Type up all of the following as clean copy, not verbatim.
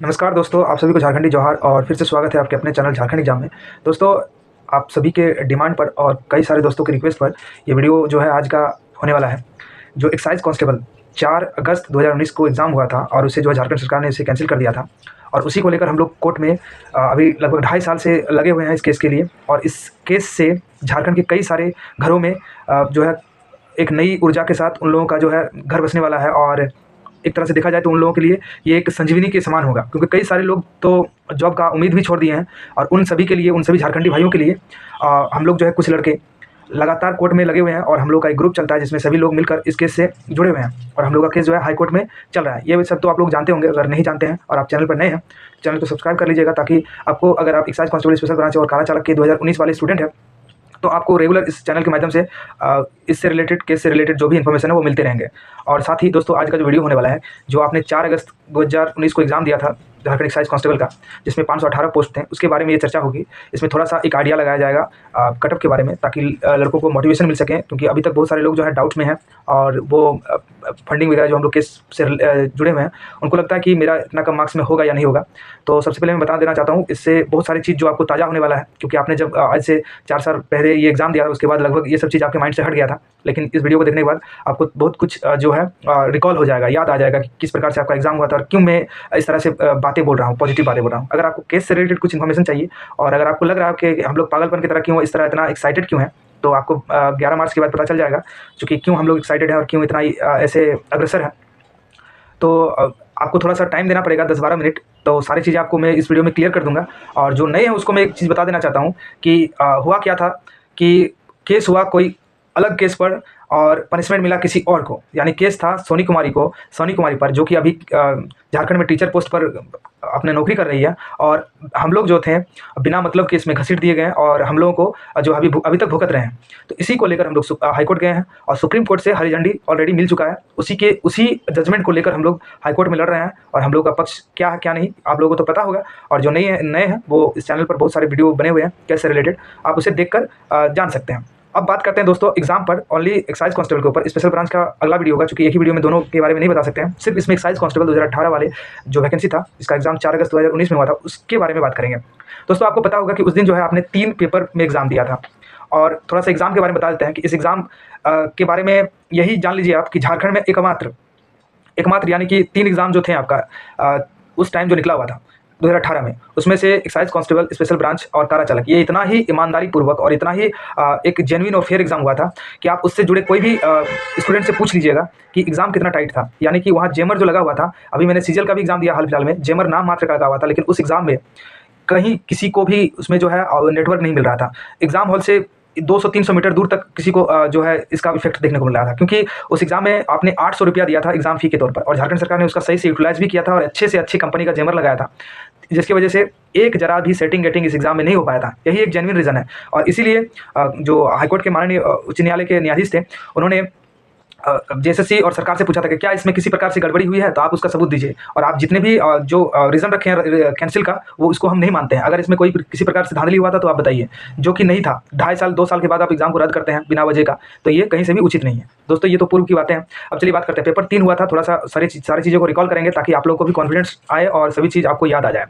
नमस्कार दोस्तों, आप सभी को झारखंडी जोहार और फिर से स्वागत है आपके अपने चैनल झारखंड एग्जाम में। दोस्तों, आप सभी के डिमांड पर और कई सारे दोस्तों के रिक्वेस्ट पर ये वीडियो जो है आज का होने वाला है। जो एक्साइज कांस्टेबल 4 अगस्त 2019 को एग्ज़ाम हुआ था और उसे जो है झारखंड सरकार ने उसे कैंसिल कर दिया था और उसी को लेकर हम लोग कोर्ट में अभी लगभग 2.5 साल से लगे हुए हैं इस केस के लिए। और इस केस से झारखंड के कई सारे घरों में जो है एक नई ऊर्जा के साथ उन लोगों का जो है घर बसने वाला है। और एक तरह से देखा जाए तो उन लोगों के लिए ये एक संजीवनी के समान होगा, क्योंकि कई सारे लोग तो जॉब का उम्मीद भी छोड़ दिए हैं। और उन सभी के लिए, उन सभी झारखंडी भाइयों के लिए हम लोग जो है कुछ लड़के लगातार कोर्ट में लगे हुए हैं और हम लोग का एक ग्रुप चलता है जिसमें सभी लोग मिलकर इस केस से जुड़े हुए हैं और हम लोग का केस जो है हाई कोर्ट में चल रहा है। ये सब तो आप लोग जानते होंगे। अगर नहीं जानते हैं और आप चैनल पर नए हैं, चैनल को सब्सक्राइब कर लीजिएगा, ताकि आपको, अगर आप एक्साइज कांस्टेबल स्पेशल ब्रांच और कारा चालक के 2019 वाले स्टूडेंट हैं, तो आपको रेगुलर इस चैनल के माध्यम से इससे रिलेटेड, केस से रिलेटेड जो भी इन्फॉर्मेशन है वो मिलते रहेंगे। और साथ ही दोस्तों, आज का जो वीडियो होने वाला है, जो आपने 4 अगस्त 2019 को एग्ज़ाम दिया था झारखंड एक्साइज कांस्टेबल का, जिसमें 518 पोस्ट थे, उसके बारे में ये चर्चा होगी। इसमें थोड़ा सा एक आइडिया लगाया जाएगा कटअप के बारे में, ताकि लड़कों को मोटिवेशन मिल सके, क्योंकि अभी तक बहुत सारे लोग जो है डाउट्स में हैं और वो फंडिंग वगैरह जो हम लोग केस से जुड़े हुए हैं, उनको लगता है कि मेरा इतना कम मार्क्स में होगा या नहीं होगा। तो सबसे पहले मैं बता देना चाहता हूँ, इससे बहुत सारी चीज़ जो आपको ताज़ा होने वाला है, क्योंकि आपने जब आज से 4 साल पहले ये एग्ज़ाम दिया था, उसके बाद लगभग ये सब चीज़ आपके माइंड से हट गया था। लेकिन इस वीडियो को देखने के बाद आपको बहुत कुछ जो है रिकॉल हो जाएगा, याद आ जाएगा कि किस प्रकार से आपका एग्ज़ाम हुआ था और क्यों मैं इस तरह से बातें बोल रहा हूँ, पॉजिटिव बातें बोल रहा हूँ। अगर आपको केस से रिलेटेड कुछ इन्फॉर्मेशन चाहिए और अगर आपको लग रहा है कि हम लोग पागलपन की तरह क्यों इस तरह इतना एक्साइटेड क्यों है, तो आपको 11 मार्च के बाद पता चल जाएगा क्योंकि क्यों हम लोग एक्साइटेड हैं और क्यों इतना ऐसे अग्रसर हैं। तो आपको थोड़ा सा टाइम देना पड़ेगा, 10-12 मिनट। तो सारी चीज़ें आपको मैं इस वीडियो में क्लियर कर दूंगा। और जो नए हैं उसको मैं एक चीज़ बता देना चाहता हूँ कि हुआ क्या था कि केस हुआ कोई अलग केस पर और पनिशमेंट मिला किसी और को। यानी केस था सोनी कुमारी पर, जो कि अभी झारखंड में टीचर पोस्ट पर अपने नौकरी कर रही है। और हम लोग जो थे बिना मतलब के इसमें घसीट दिए गए और हम लोगों को जो अभी तक भुगत रहे हैं। तो इसी को लेकर हम लोग हाई कोर्ट गए हैं और सुप्रीम कोर्ट से हरी झंडी ऑलरेडी मिल चुका है। उसी जजमेंट को लेकर हम लोग हाई कोर्ट में लड़ रहे हैं और हम लोग का पक्ष क्या है क्या नहीं आप लोगों को तो पता होगा। और जो नए हैं वो इस चैनल पर बहुत सारे वीडियो बने हुए हैं कैसे रिलेटेड, आप उसे देखकर जान सकते हैं। अब बात करते हैं दोस्तों एग्जाम पर, ओनली एक्साइज कांस्टेबल के ऊपर। स्पेशल ब्रांच का अगला वीडियो होगा, क्योंकि एक ही वीडियो में दोनों के बारे में नहीं बता सकते हैं। सिर्फ इसमें एक्साइज कांस्टेबल 2018 वाले जो वैकेंसी था, इसका एग्जाम 4 अगस्त 2019 में हुआ था, उसके बारे में बात करेंगे। दोस्तों, आपको पता होगा कि उस दिन जो है आपने 3 पेपर में एग्जाम दिया था। और थोड़ा सा एग्जाम के बारे में बता देते हैं कि इस एग्जाम के बारे में यही जान लीजिए आप कि झारखंड में एकमात्र यानी कि 3 एग्जाम जो थे आपका उस टाइम जो निकला हुआ था 2018 में, उसमें से एक्साइज कांस्टेबल, स्पेशल ब्रांच और कारा चालक, ये इतना ही ईमानदारी पूर्वक और इतना ही एक जेन्युइन और फेयर एग्जाम हुआ था कि आप उससे जुड़े कोई भी स्टूडेंट से पूछ लीजिएगा कि एग्जाम कितना टाइट था। यानी कि वहाँ जेमर जो लगा हुआ था, अभी मैंने सीजीएल का भी एग्जाम दिया हाल फिलहाल में, जेमर नाम मात्र का लगा हुआ था, लेकिन उस एग्जाम में कहीं किसी को भी उसमें जो है नेटवर्क नहीं मिल रहा था। एग्जाम हॉल से 200-300 मीटर दूर तक किसी को जो है इसका इफेक्ट देखने को मिल रहा था, क्योंकि उस एग्जाम में आपने 800 रुपया दिया था एग्जाम फी के तौर पर और झारखंड सरकार ने उसका सही से यूटिलाइज भी किया था और अच्छे से अच्छी कंपनी का जेमर लगाया था, जिसकी वजह से एक जरा भी सेटिंग गेटिंग इस एग्जाम में नहीं हो पाया था। यही एक जेन्युइन रीज़न है। और इसीलिए जो हाईकोर्ट के माननीय उच्च न्यायालय के न्यायाधीश थे, उन्होंने जेएसएससी और सरकार से पूछा था कि क्या इसमें किसी प्रकार से गड़बड़ी हुई है, तो आप उसका सबूत दीजिए। और आप जितने भी जो रीज़न रखे हैं कैंसिल का, वो इसको हम नहीं मानते हैं। अगर इसमें कोई किसी प्रकार से धांधली हुआ था तो आप बताइए, जो कि नहीं था। 2.5 साल 2 साल के बाद आप एग्जाम को रद्द करते हैं बिना वजह का, तो ये कहीं से भी उचित नहीं है। दोस्तों, ये तो पूर्व की बातें हैं। अब चलिए बात करते हैं। पेपर 3 हुआ था, थोड़ा सा सारी चीज़ों को रिकॉल करेंगे ताकि आप लोगों को भी कॉन्फिडेंस आए और सभी चीज़ आपको याद आ जाए।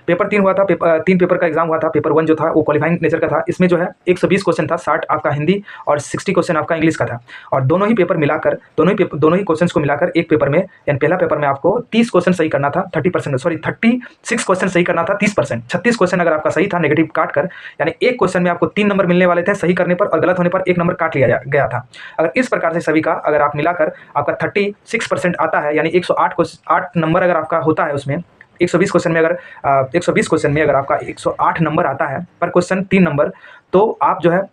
पेपर 3 हुआ था, 3 पेपर का एग्जाम हुआ था। पेपर 1 जो था वो क्वालिफाइंग नेचर का था। इसमें जो है 120 क्वेश्चन था, 60 आपका हिंदी और 60 क्वेश्चन आपका इंग्लिश का था। और दोनों ही पेपर मिलाकर, दोनों ही क्वेश्चंस को मिलाकर एक पेपर में, यानी पहला पेपर में आपको 30 क्वेश्चन सही करना था, 36 क्वेश्चन सही करना था 30%। 36 क्वेश्चन अगर आपका सही था नेगेटिव काट कर, यानी एक क्वेश्चन में आपको 3 नंबर मिलने वाले थे सही करने पर, और गलत होने पर 1 नंबर काट लिया गया था। अगर इस प्रकार से सभी का अगर आप मिलाकर आपका 36% आता है, यानी 108 नंबर अगर आपका होता है उसमें, 120 क्वेश्चन में अगर 120 क्वेश्चन में अगर आपका 108 नंबर आता है पर क्वेश्चन 3 नंबर, तो आप जो है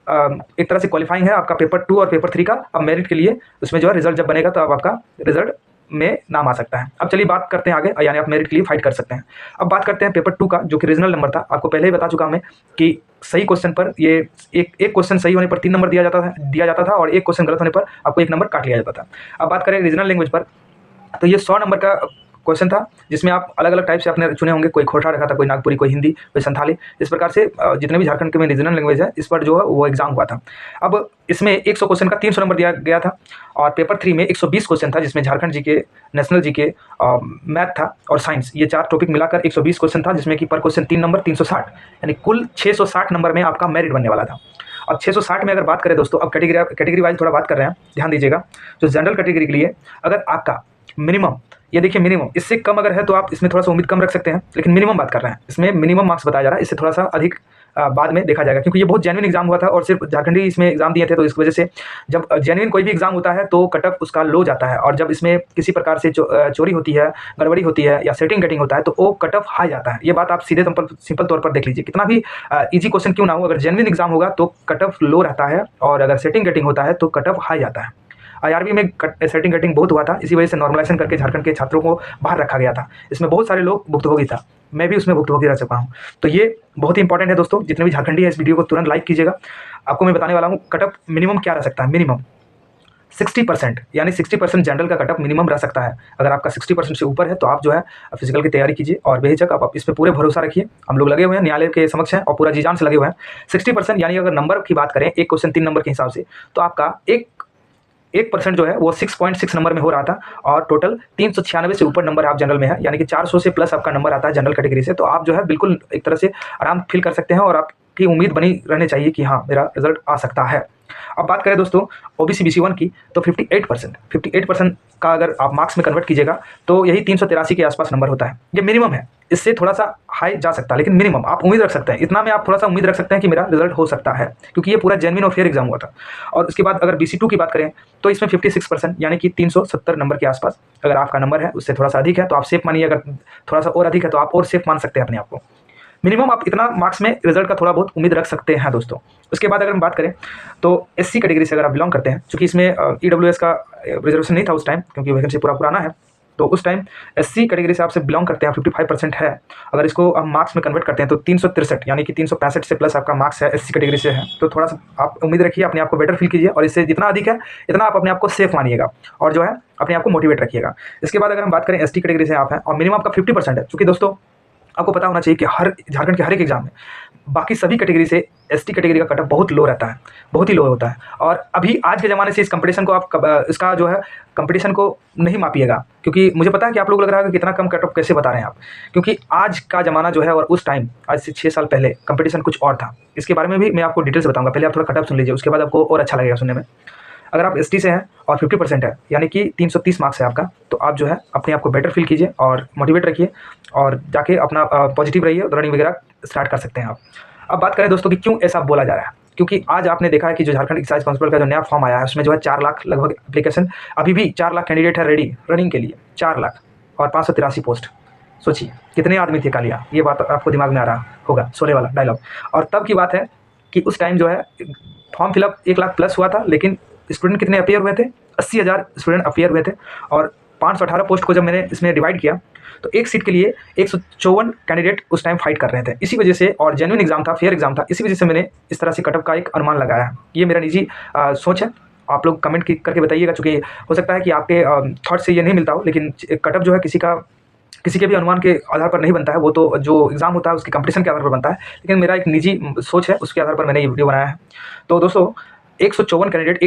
एक तरह से क्वालिफाइंग है। आपका पेपर 2 और पेपर 3 का अब मेरिट के लिए उसमें जो है रिजल्ट जब बनेगा तो अब आपका रिजल्ट में नाम आ सकता है। अब चलिए बात करते हैं आगे, यानी आप मेरिट के लिए फाइट कर सकते हैं। अब बात करते हैं पेपर 2 का, जो कि रीजनल नंबर था। आपको पहले ही बता चुका हूं मैं कि सही क्वेश्चन पर ये एक क्वेश्चन सही होने पर 3 नंबर दिया जाता था और एक क्वेश्चन गलत होने पर आपको 1 नंबर काट लिया जाता था। अब बात करें रीजनल लैंग्वेज पर, तो ये 100 नंबर का क्वेश्चन था जिसमें आप अलग अलग टाइप से आपने चुने होंगे, कोई खोटा रखा था, कोई नागपुरी, कोई हिंदी, कोई संथाली। इस प्रकार से जितने भी झारखंड के में रीजनल लैंग्वेज है इस पर जो है वो एग्जाम हुआ था। अब इसमें 100 क्वेश्चन का 300 नंबर दिया गया था और पेपर 3 में 120 क्वेश्चन था, जिसमें Jharkhand GK, national GK, math था और साइंस, ये 4 टॉपिक मिलाकर 120 क्वेश्चन था, जिसमें कि पर क्वेश्चन 3 नंबर 360, यानी कुल 660 नंबर में आपका मेरिट बनने वाला था। अब 660 में अगर बात करें दोस्तों, अब कैटेगरी वाइज थोड़ा बात कर रहे हैं, ध्यान दीजिएगा। जो जनरल कैटेगरी के लिए अगर आपका मिनिमम, ये देखिए मिनिमम, इससे कम अगर है तो आप इसमें थोड़ा सा उम्मीद कम रख सकते हैं, लेकिन मिनिमम बात कर रहे हैं, इसमें मिनिमम मार्क्स बताया जा रहा है, इससे थोड़ा सा अधिक बाद में देखा जाएगा, क्योंकि ये बहुत जेन्युइन एग्जाम हुआ था और सिर्फ झारखंडी इसमें एग्जाम दिए थे, तो इस वजह से जब जेन्युइन कोई भी एग्जाम होता है तो कट ऑफ उसका लो जाता है, और जब इसमें किसी प्रकार से चोरी होती है, गड़बड़ी होती है या सेटिंग गेटिंग होता है तो वो कट ऑफ हाई जाता है। ये बात आप सीधे सिंपल तौर पर देख लीजिए, कितना भी ईजी क्वेश्चन क्यों ना हो, अगर जेन्युइन एग्जाम होगा तो कट ऑफ लो रहता है, और अगर सेटिंग गेटिंग होता है तो कट ऑफ हाई जाता है। IRB में सेटिंग गेटिंग बहुत हुआ था, इसी वजह से नॉर्मलाइजेशन करके झारखंड के छात्रों को बाहर रखा गया था। इसमें बहुत सारे लोग भुक्तभोगी था, मैं भी उसमें भुक्तभोगी रह चुका हूँ। तो ये बहुत ही इंपॉर्टेंट है दोस्तों, जितने भी झारखंडी है इस वीडियो को तुरंत लाइक कीजिएगा। आपको मैं बताने वाला हूँ कट ऑफ मिनिमम क्या रह सकता है। मिनिमम 60%, यानी 60% जनरल का कट ऑफ मिनिमम रह सकता है। अगर आपका 60% से ऊपर है तो आप जो है फिजिकल की तैयारी कीजिए और बेहिचक आप इस पर पूरे भरोसा रखिए। हम लोग लगे हुए हैं, न्यायालय के समक्ष हैं और पूरा जी जान से लगे हुए हैं। 60%, यानी अगर नंबर की बात करें, एक क्वेश्चन 3 नंबर के हिसाब से, तो आपका 1% जो है वो 6.6 नंबर में हो रहा था, और टोटल 396 से ऊपर नंबर आप जनरल में है, यानी कि 400 से प्लस आपका नंबर आता है जनरल कैटेगरी से। तो आप जो है बिल्कुल एक तरह से आराम फील कर सकते हैं, और आपकी उम्मीद बनी रहनी चाहिए कि हाँ मेरा रिजल्ट आ सकता है। अब बात करें दोस्तों OBC BC1 की, तो 58% का अगर आप मार्क्स में कन्वर्ट कीजिएगा तो यही 383 के आसपास नंबर होता है। ये मिनिमम है, इससे थोड़ा सा हाई जा सकता है, लेकिन मिनिमम आप उम्मीद रख सकते हैं, इतना में आप थोड़ा सा उम्मीद रख सकते हैं कि मेरा रिजल्ट हो सकता है, क्योंकि ये पूरा जेन्युइन और फेयर एग्जाम हुआ था। और उसके बाद अगर BC2 की बात करें तो इसमें 56%, यानी कि 370 नंबर के आसपास अगर आपका नंबर है, उससे थोड़ा सा अधिक है तो आप सेफ मानिए, अगर थोड़ा सा और अधिक है तो आप और सेफ मान सकते हैं अपने आप को। मिनिमम आप इतना मार्क्स में रिजल्ट का थोड़ा बहुत उम्मीद रख सकते हैं दोस्तों। उसके बाद अगर हम बात करें तो SC कैटेगरी से अगर आप बिलोंग करते हैं, चूँकि इसमें EWS का रिजर्वेशन नहीं था उस टाइम, क्योंकि वैकेंसी पूरा पुराना है, तो उस टाइम SC कैटेगरी से आपसे बिलोंग करते हैं, 55% है। अगर इसको हम मार्क्स में कन्वर्ट करते हैं तो 363, यानी कि 365 से प्लस आपका मार्क्स है, SC कैटेगरी से है, तो थोड़ा सा आप उम्मीद रखिए, अपने आप को बेटर फील कीजिए, और इससे जितना अधिक है इतना आप अपने आप को सेफ मानिएगा, और जो है अपने आप को मोटिवेट रखिएगा। इसके बाद अगर हम बात करें ST कैटेगरी से आप हैं और मिनिमम आपका 50% है, चूँकि दोस्तों आपको पता होना चाहिए कि हर झारखंड के हर एक एग्जाम में बाकी सभी कैटेगरी से ST कैटेगरी का कट ऑफ बहुत लो रहता है, बहुत ही लो होता है। और अभी आज के ज़माने से इस कंपटीशन को आप इसका जो है कंपटीशन को नहीं मापिएगा, क्योंकि मुझे पता है कि आप लोग लग रहा है कि कितना कम कट ऑफ कैसे बता रहे हैं आप, क्योंकि आज का ज़माना जो है और उस टाइम आज से 6 साल पहले कंपटीशन कुछ और था। इसके बारे में भी मैं आपको डिटेल्स बताऊँगा, पहले आप थोड़ा कट ऑफ सुन लीजिए, उसके बाद आपको और अच्छा लगेगा सुनने में। अगर आप ST से हैं और 50% है, यानी कि 330 मार्क्स है आपका, तो आप जो है अपने आप को बेटर फील कीजिए और मोटिवेट रखिए, और जाके अपना पॉजिटिव रहिए, रनिंग वगैरह स्टार्ट कर सकते हैं आप। अब बात करें दोस्तों कि क्यों ऐसा बोला जा रहा है, क्योंकि आज आपने देखा है कि जो झारखंड एक्साइज कांस्टेबल का जो नया फॉर्म आया है उसमें जो है 4 लाख लगभग एप्लीकेशन, अभी भी 4 लाख कैंडिडेट है रेडी रनिंग के लिए, 4 लाख और 583 पोस्ट। सोचिए कितने आदमी थे कालिया, ये बात आपको दिमाग में आ रहा होगा, शोले वाला डायलॉग। और तब की बात है कि उस टाइम जो है फॉर्म फिलअप 1 लाख प्लस हुआ था, लेकिन स्टूडेंट कितने अपियर हुए थे, 80,000 स्टूडेंट अपियर हुए थे, और 518 पोस्ट को जब मैंने इसमें डिवाइड किया तो एक सीट के लिए 154 कैंडिडेट उस टाइम फाइट कर रहे थे। इसी वजह से, और जेन्युइन एग्जाम था, फेयर एग्जाम था, इसी वजह से मैंने इस तरह से कटअप का एक अनुमान लगाया है। ये मेरा निजी सोच है, आप लोग कमेंट करके बताइएगा, चूँकि हो सकता है कि आपके थॉट से ये नहीं मिलता हो, लेकिन कटअप जो है किसी के भी अनुमान के आधार पर नहीं बनता है, वो तो जो एग्ज़ाम होता है उसके कंपटीशन के आधार पर बनता है, लेकिन मेरा एक निजी सोच है, उसके आधार पर मैंने ये वीडियो बनाया है। तो दोस्तों 154 कैंडिडेट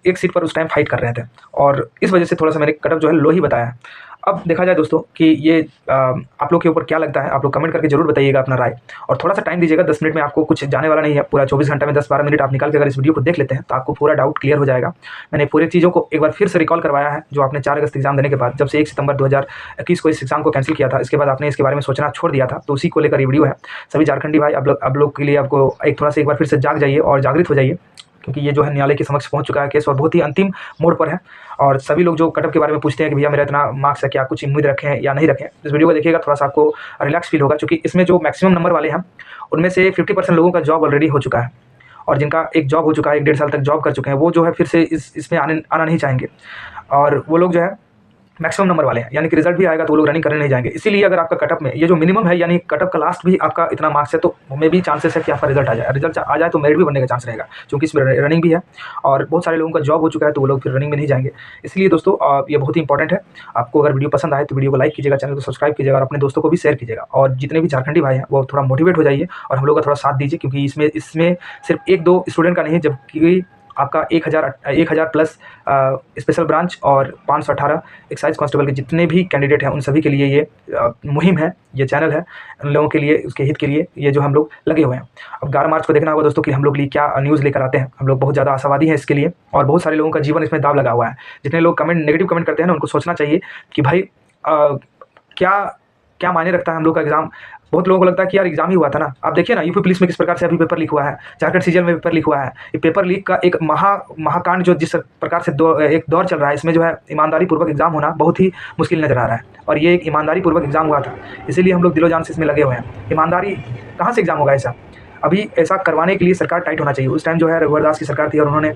एक सीट पर उस टाइम फाइट कर रहे थे, और इस वजह से थोड़ा सा मैंने कटअप जो है लो ही बताया है। अब देखा जाए दोस्तों कि ये आप लोग के ऊपर क्या लगता है, आप लोग कमेंट करके जरूर बताइएगा अपना राय, और थोड़ा सा टाइम दीजिएगा, 10 मिनट में आपको कुछ जाने वाला नहीं है, पूरा 24 घंटे में 10-12 मिनट आप निकाल के अगर इस वीडियो को देख लेते हैं तो आपको पूरा डाउट क्लियर हो जाएगा। मैंने पूरी चीज़ों को एक बार फिर से रिकॉल करवाया है, जो आपने 4 अगस्त एग्जाम देने के बाद, जब से 1 सितंबर 2021 को इस एग्जाम को कैंसिल किया था, इसके बाद आपने इसके बारे में सोचना छोड़ दिया था, तो उसी को लेकर ये वीडियो है। सभी झारखंडी भाई आप लोग के लिए आपको एक बार फिर से जाग जाइए और जागृत हो जाइए, क्योंकि ये जो है न्यायालय के समक्ष पहुंच चुका है केस, और बहुत ही अंतिम मोड पर है। और सभी लोग जो कटअप के बारे में पूछते हैं कि भैया मेरा इतना मार्क्स है, क्या कुछ उम्मीद रखें या नहीं रखें, इस वीडियो को देखिएगा, थोड़ा सा आपको रिलैक्स फील होगा, क्योंकि इसमें जो मैक्सिमम नंबर वाले हैं उनमें से 50% लोगों का जॉब ऑलरेडी हो चुका है, और जिनका एक जॉब हो चुका है, 1-1.5 साल तक जॉब कर चुके हैं, वो जो है फिर से इसमें आना नहीं चाहेंगे, और वो लोग जो है मैक्सिमम नंबर वाले हैं, यानी कि रिजल्ट भी आएगा तो वो लोग रनिंग करने नहीं जाएंगे। इसीलिए अगर आपका कटअप में ये जो मिनिमम है, यानी कटअप का लास्ट भी आपका इतना मार्क्स है, तो मे भी चांसेस है कि आपका रिजल्ट आ जाए। रिजल्ट आ जाए तो मेरिट भी बनने का चांस रहेगा, क्योंकि इसमें रनिंग भी है और बहुत सारे लोगों का जॉब हो चुका है, तो वो लोग फिर रनिंग में नहीं जाएंगे। इसलिए दोस्तों ये बहुत ही इंपॉर्टेंट है। आपको अगर वीडियो पसंद आए तो वीडियो को लाइक कीजिएगा, चैनल को सब्सक्राइब कीजिएगा और अपने दोस्तों को भी शेयर कीजिएगा। और जितने भी झारखंडी भाई हैं वो थोड़ा मोटिवेट हो जाइए और हम लोग का थोड़ा साथ दीजिए, क्योंकि इसमें सिर्फ 1-2 स्टूडेंट का नहीं, जबकि आपका 1000 प्लस स्पेशल ब्रांच और 518 एक्साइज कांस्टेबल के जितने भी कैंडिडेट हैं उन सभी के लिए ये मुहिम है, ये चैनल है उन लोगों के लिए, उसके हित के लिए ये जो हम लोग लगे हुए हैं। अब 11 मार्च को देखना होगा दोस्तों कि हम लोग लिए क्या न्यूज़ लेकर आते हैं। हम लोग बहुत ज़्यादा आशावादी हैं इसके लिए, और बहुत सारे लोगों का जीवन इसमें दाव लगा हुआ है। जितने लोग नेगेटिव कमेंट करते हैं ना, उनको सोचना चाहिए कि भाई क्या मायने रखता है हम लोग का एग्ज़ाम। बहुत लोगों को लगता है कि यार एग्जाम ही हुआ था ना। आप देखिए ना यूपी पुलिस में किस प्रकार से अभी पेपर लीक हुआ है, झारखंड सीजीएल में पेपर लीक हुआ है। ये पेपर लीक का एक महाकांड जो जिस प्रकार से एक दौर चल रहा है, इसमें जो है ईमानदारी पूर्वक एग्जाम होना बहुत ही मुश्किल नज़र आ रहा है, और ये एक ईमानदारी पूर्वक एग्जाम हुआ था। इसीलिए हम लोग दिलो जान से इसमें लगे हुए हैं। ईमानदारी कहाँ से एग्जाम होगा ऐसा? अभी ऐसा करवाने के लिए सरकार टाइट होना चाहिए। उस टाइम जो है रघुवर दास की सरकार थी और उन्होंने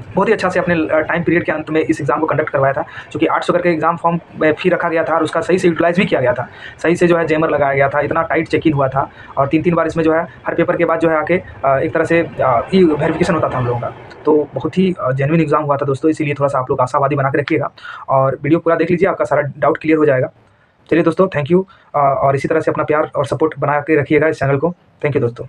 बहुत ही अच्छा से अपने टाइम पीरियड के अंत में इस एग्ज़ाम को कंडक्ट करवाया था, क्योंकि 800 करके एग्ज़ाम फॉर्म फी रखा गया था और उसका सही से यूटिलाइज़ भी किया गया था। सही से जो है जैमर लगाया गया था, इतना टाइट चेक इन हुआ था, और 3-3 बार इसमें जो है हर पेपर के बाद जो है आके एक तरह से ई वेरिफिकेशन होता था हम लोगों का। तो बहुत ही जेन्युइन एग्ज़ाम हुआ था दोस्तों। इसीलिए थोड़ा सा आप लोग आशावादी बना के रखिएगा और वीडियो पूरा देख लीजिए, आपका सारा डाउट क्लियर हो जाएगा। चलिए दोस्तों, थैंक यू, और इसी तरह से अपना प्यार और सपोर्ट बना के रखिएगा इस चैनल को। थैंक यू दोस्तों।